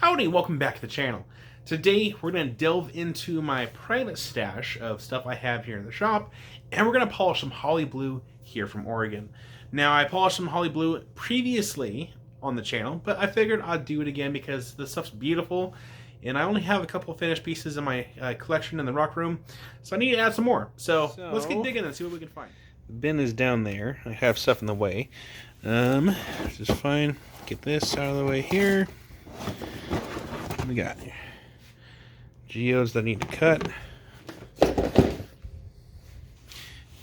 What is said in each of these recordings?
Howdy, welcome back to the channel. Today we're going to delve into my private stash of stuff I have here in the shop, and we're going to polish some Holley Blue here from Oregon. Now, I polished some Holley Blue previously on the channel, but I figured I'd do it again because the stuff's beautiful, and I only have a couple of finished pieces in my collection in the rock room, so I need to add some more. So let's get digging and see what we can find. The bin is down there. I have stuff in the way. Just fine. Get this out of the way here. What we got here? Geodes that I need to cut.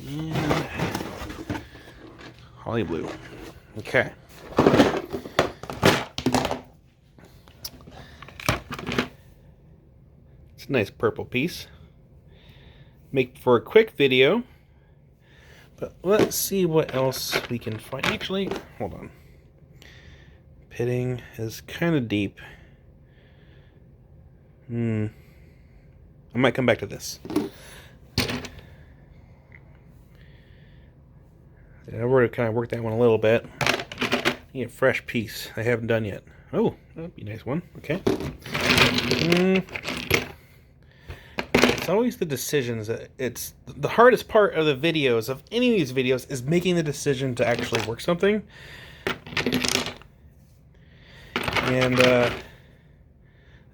And Holley Blue. Okay. It's a nice purple piece. Make for a quick video. But let's see what else we can find. Actually, hold on. Pitting is kind of deep. I might come back to this. I've already kind of worked that one a little bit. Need a fresh piece I haven't done yet. Oh, that'd be a nice one. Okay. It's always the decisions. It's the hardest part of the videos, of any of these videos, is making the decision to actually work something. And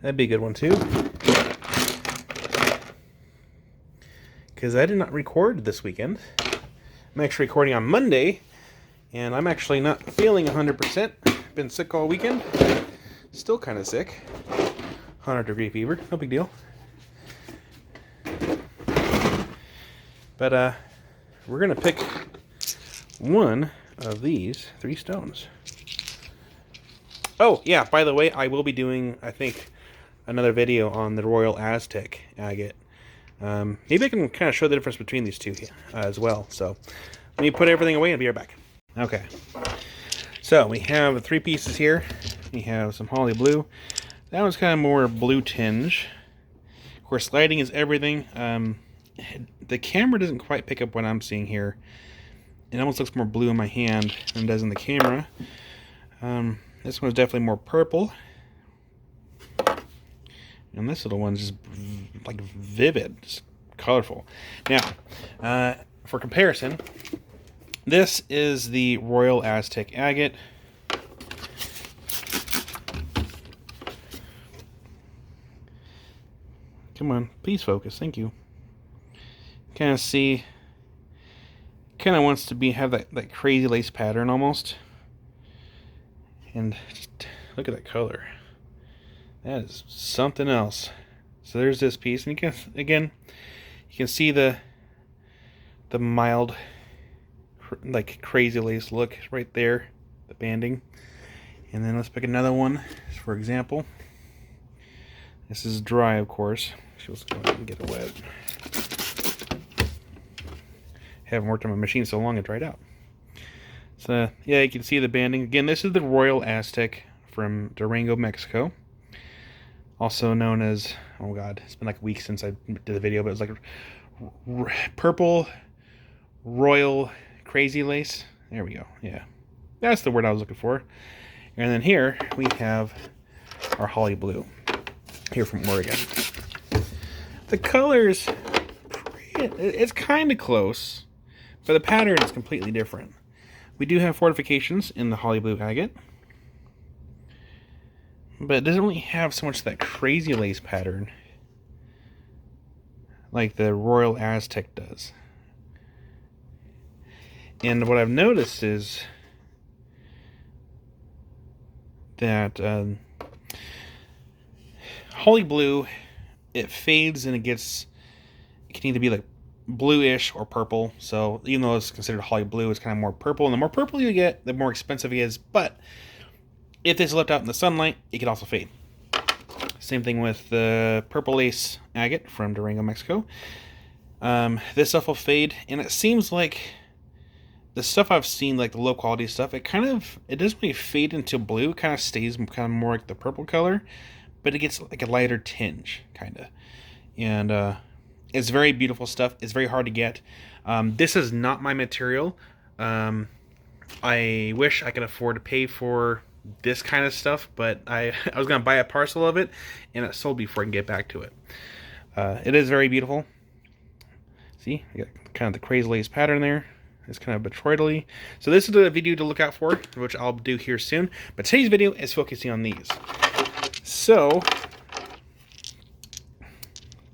that'd be a good one too. Because I did not record this weekend. I'm actually recording on Monday, and I'm actually not feeling 100%. Been sick all weekend. Still kind of sick. 100-degree fever. No big deal. But we're going to pick one of these 3 stones. Oh, yeah, by the way, I will be doing, I think, another video on the Royal Aztec agate. Maybe I can kind of show the difference between these two as well. So, let me put everything away and be right back. Okay. So, we have 3 pieces here. We have some Holley Blue. That one's kind of more blue tinge. Of course, lighting is everything. The camera doesn't quite pick up what I'm seeing here. It almost looks more blue in my hand than it does in the camera. This one's definitely more purple. And this little one's just like vivid, just colorful. Now, for comparison, this is the Royal Aztec agate. Come on, please focus. Thank you. Kind of see, kind of wants to have that crazy lace pattern almost. And just look at that color. That is something else. So there's this piece, and you can see the mild, like crazy lace look right there, the banding. And then let's pick another one, for example. This is dry, of course. Let's go ahead and get it wet. Haven't worked on my machine so long it dried out. So yeah, you can see the banding. Again, this is the Royal Aztec from Durango, Mexico. Also known as, oh god, it's been like a week since I did the video, but it was like purple royal crazy lace. There we go. Yeah, that's the word I was looking for. And then here we have our Holley Blue here from Oregon. The colors, it's kind of close, but the pattern is completely different. We do have fortifications in the Holley Blue agate, but it doesn't really have so much of that crazy lace pattern like the Royal Aztec does. And what I've noticed is that Holley Blue, it fades and it can either be like bluish or purple. So even though it's considered Holley Blue, it's kind of more purple, and the more purple you get, the more expensive it is. But if it's left out in the sunlight, it can also fade. Same thing with the purple lace agate from Durango, Mexico. This stuff will fade, and it seems like the stuff I've seen, like the low quality stuff, it doesn't really fade into blue. It kind of stays kind of more like the purple color, but it gets like a lighter tinge, kind of. And it's very beautiful stuff. It's very hard to get. This is not my material. I wish I could afford to pay for this kind of stuff, but I was gonna buy a parcel of it, and it sold before I can get back to it. It is very beautiful. See, you got kind of the crazy lace pattern there. It's kind of betroidally. So this is the video to look out for, which I'll do here soon. But today's video is focusing on these. So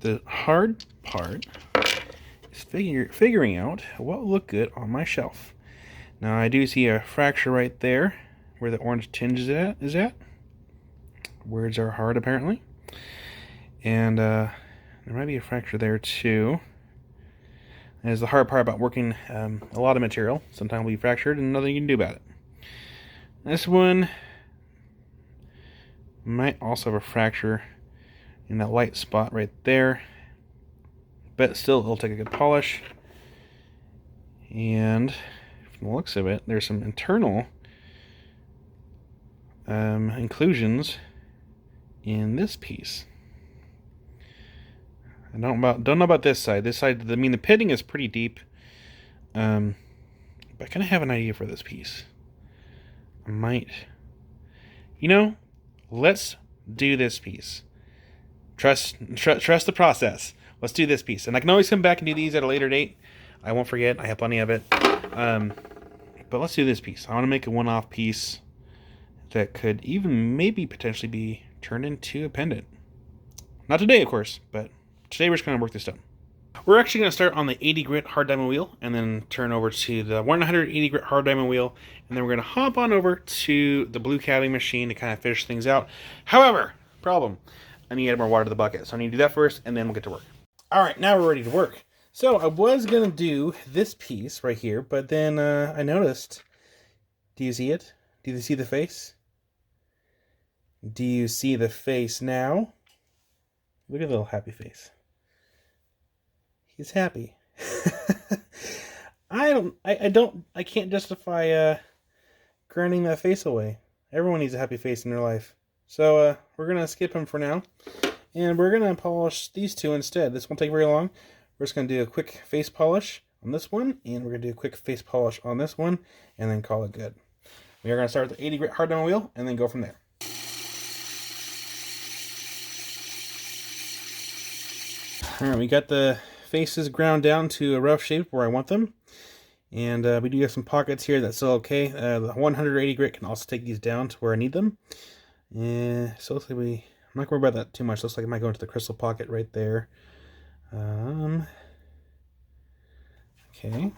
the hard part is figuring out what will look good on my shelf. Now I do see a fracture right there where the orange tinge is at. Words are hard apparently. And there might be a fracture there too. And it's the hard part about working a lot of material. Sometimes will be fractured and nothing you can do about it. This one might also have a fracture in that light spot right there. But still, it'll take a good polish. And from the looks of it, there's some internal inclusions in this piece. I don't know about this side. This side, I mean, the pitting is pretty deep. But I kind of have an idea for this piece. I might, let's do this piece. Trust the process. Let's do this piece, and I can always come back and do these at a later date. I won't forget. I have plenty of it. But let's do this piece. I want to make a one-off piece that could even maybe potentially be turned into a pendant. Not today, of course, but today we're just going to work this down. We're actually going to start on the 80 grit hard diamond wheel and then turn over to the 180 grit hard diamond wheel, and then we're going to hop on over to the blue cabbing machine to kind of finish things out. However, problem, I need to add more water to the bucket, so I need to do that first and then we'll get to work. Alright, now we're ready to work. So I was going to do this piece right here, but then I noticed, do you see it? Do you see the face? Do you see the face now? Look at the little happy face. He's happy. I can't justify grinding that face away. Everyone needs a happy face in their life. So we're going to skip him for now. And we're going to polish these two instead. This won't take very long. We're just going to do a quick face polish on this one. And we're going to do a quick face polish on this one. And then call it good. We are going to start with the 80 grit hard diamond wheel. And then go from there. Alright, we got the faces ground down to a rough shape where I want them. And we do have some pockets here that's still okay. The 180 grit can also take these down to where I need them. And so looks like I'm not going to worry about that too much. Looks like it might go into the crystal pocket right there. Okay.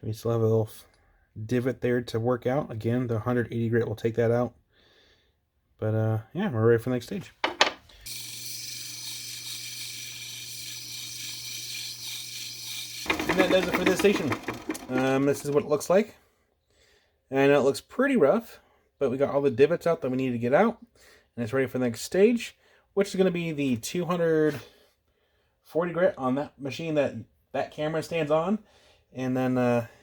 We still have a little divot there to work out. Again, the 180 grit will take that out. But yeah, we're ready for the next stage. And that does it for this station. This is what it looks like. And I know it looks pretty rough, but we got all the divots out that we need to get out. And it's ready for the next stage, which is going to be the 240 grit on that machine that camera stands on. And then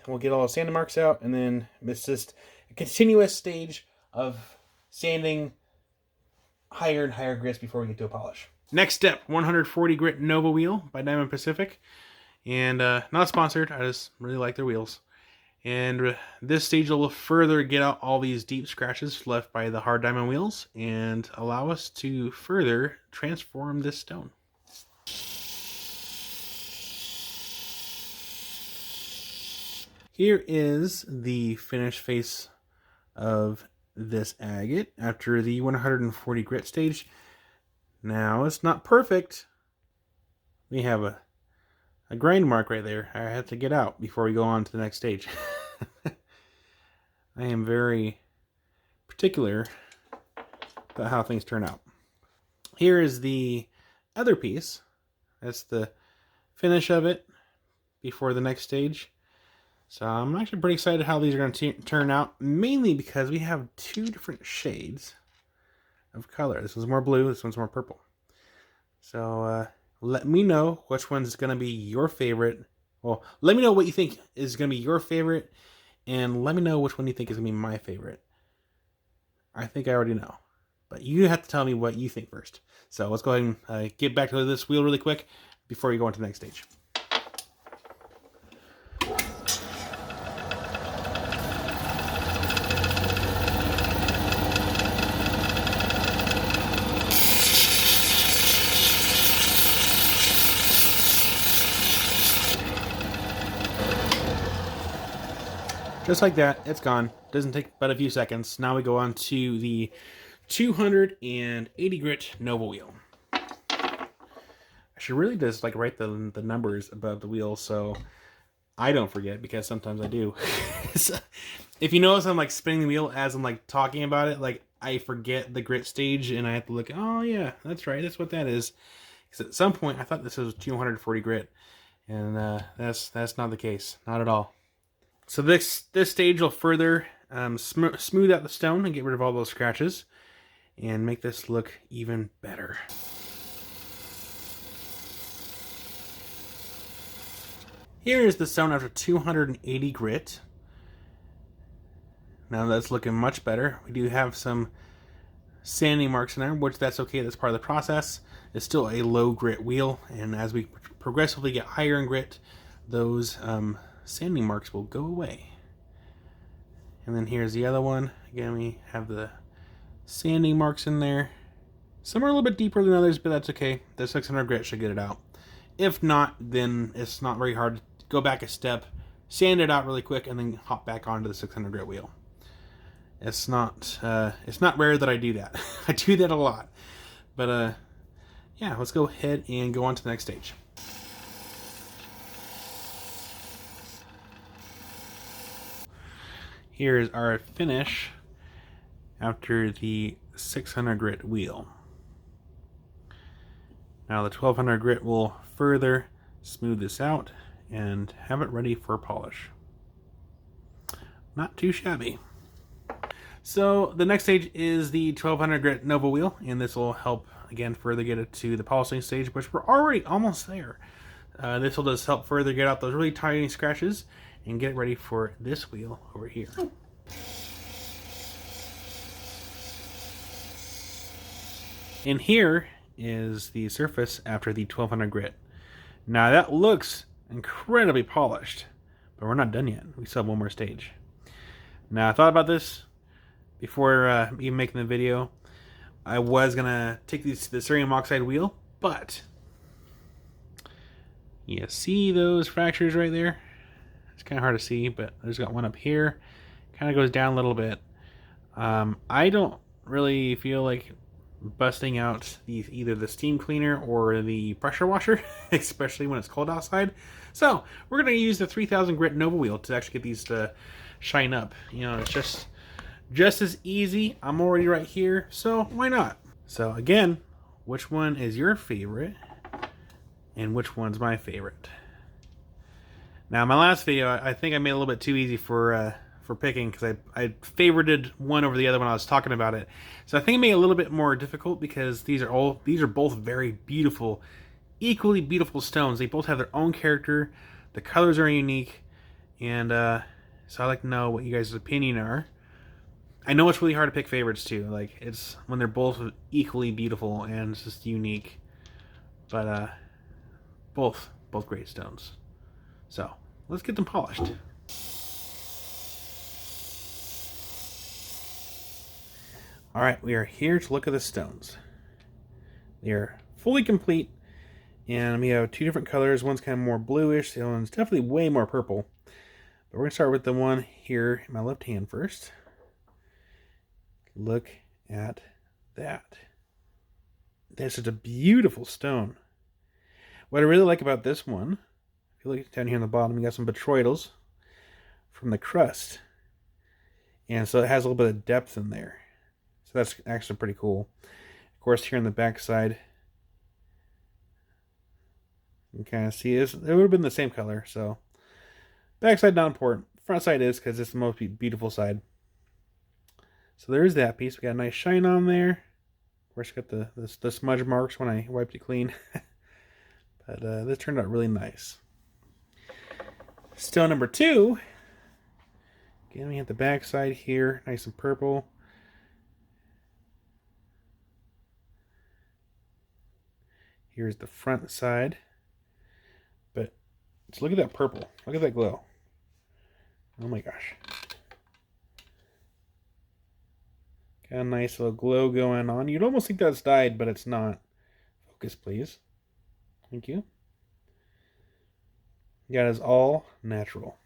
we'll get all the sanding marks out. And then it's just a continuous stage of sanding higher and higher grits before we get to a polish. Next step, 140 grit Nova wheel by Diamond Pacific. And not sponsored, I just really like their wheels. And this stage will further get out all these deep scratches left by the hard diamond wheels and allow us to further transform this stone. Here is the finished face of this agate after the 140 grit stage. Now, it's not perfect. We have a grind mark right there I have to get out before we go on to the next stage. I am very particular about how things turn out. Here is the other piece. That's the finish of it before the next stage. So I'm actually pretty excited how these are going to turn out, mainly because we have two different shades of color. This one's more blue, this one's more purple. So let me know which one's going to be your favorite. Well, let me know what you think is going to be your favorite, and let me know which one you think is going to be my favorite. I think I already know, but you have to tell me what you think first. So let's go ahead and get back to this wheel really quick before we go on to the next stage. Just like that, it's gone. Doesn't take but a few seconds. Now we go on to the 280 grit Nova wheel. I should really just like write the numbers above the wheel so I don't forget, because sometimes I do. So, if you notice, I'm like spinning the wheel as I'm like talking about it. Like I forget the grit stage, and I have to look. Oh yeah, that's right. That's what that is. Because at some point I thought this was 240 grit, and that's not the case. Not at all. So this stage will further smooth out the stone and get rid of all those scratches, and make this look even better. Here is the stone after 280 grit. Now that's looking much better. We do have some sanding marks in there, which that's okay. That's part of the process. It's still a low grit wheel, and as we progressively get higher in grit, those sanding marks will go away. And then here's the other one. Again, we have the sanding marks in there. Some are a little bit deeper than others, but that's okay. The 600 grit should get it out. If not, then it's not very hard. Go back a step, sand it out really quick, and then hop back onto the 600 grit wheel. It's not rare that I do that. I do that a lot. But yeah, let's go ahead and go on to the next stage. Here's our finish after the 600 grit wheel. Now the 1200 grit will further smooth this out and have it ready for polish. Not too shabby. So the next stage is the 1200 grit Nova wheel, and this will help again further get it to the polishing stage, which we're already almost there. This will just help further get out those really tiny scratches and get ready for this wheel over here. And here is the surface after the 1200 grit. Now that looks incredibly polished, but we're not done yet. We still have one more stage. Now I thought about this before even making the video. I was gonna take the cerium oxide wheel, but you see those fractures right there? It's kind of hard to see, but there's got one up here. Kind of goes down a little bit. I don't really feel like busting out either the steam cleaner or the pressure washer, especially when it's cold outside. So we're gonna use the 3000 grit Nova wheel to actually get these to shine up. You know, it's just as easy. I'm already right here, so why not? So again, which one is your favorite and which one's my favorite? Now my last video, I think I made it a little bit too easy for picking, because I favorited one over the other when I was talking about it. So I think it made it a little bit more difficult, because these are both very beautiful, equally beautiful stones. They both have their own character. The colors are unique, and so I'd like to know what you guys' opinion are. I know it's really hard to pick favorites too. Like, it's when they're both equally beautiful and it's just unique. But both great stones. So let's get them polished. All right, we are here to look at the stones. They are fully complete, and we have two different colors. One's kind of more bluish, the other one's definitely way more purple. But we're gonna start with the one here in my left hand first. Look at that. That's such a beautiful stone. What I really like about this one, if you look down here on the bottom, you got some botryoidals from the crust. And so it has a little bit of depth in there. So that's actually pretty cool. Of course, here on the back side, you can kind of see this. It would have been the same color, so back side not important. Front side is, because it's the most beautiful side. So there's that piece. We got a nice shine on there. Of course, got the smudge marks when I wiped it clean. But this turned out really nice. Stone number 2. Again, we have the back side here, nice and purple. Here's the front side. But let's look at that purple. Look at that glow. Oh my gosh. Got a nice little glow going on. You'd almost think that's dyed, but it's not. Focus, please. Thank you. That is all natural.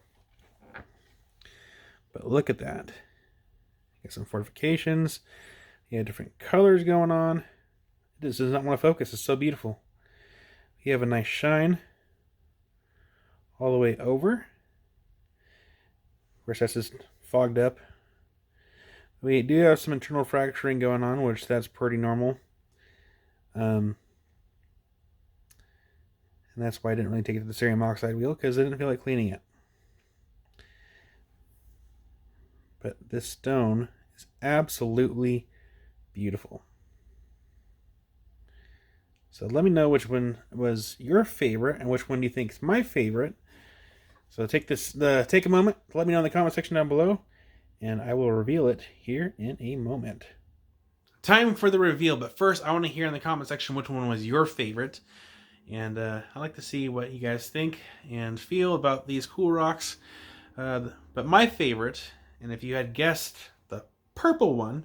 But look at that. Got some fortifications. You have different colors going on. It just does not want to focus. It's so beautiful. You have a nice shine all the way over. Of course, that's just fogged up. We do have some internal fracturing going on, which that's pretty normal. And that's why I didn't really take it to the cerium oxide wheel, because I didn't feel like cleaning it. But this stone is absolutely beautiful. So let me know which one was your favorite and which one do you think is my favorite. So take a moment to let me know in the comment section down below, and I will reveal it here in a moment. Time for the reveal, but first I want to hear in the comment section which one was your favorite. And I'd like to see what you guys think and feel about these cool rocks. But my favorite, and if you had guessed the purple one,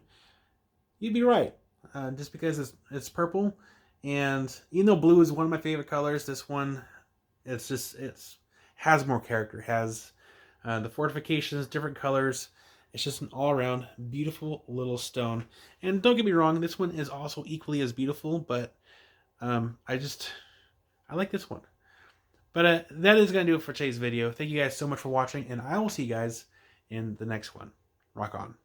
you'd be right. Just because it's purple, and even though blue is one of my favorite colors, this one, it has more character. It has the fortifications, different colors. It's just an all-around beautiful little stone. And don't get me wrong, this one is also equally as beautiful, but I like this one. But that is going to do it for today's video. Thank you guys so much for watching, and I will see you guys in the next one. Rock on.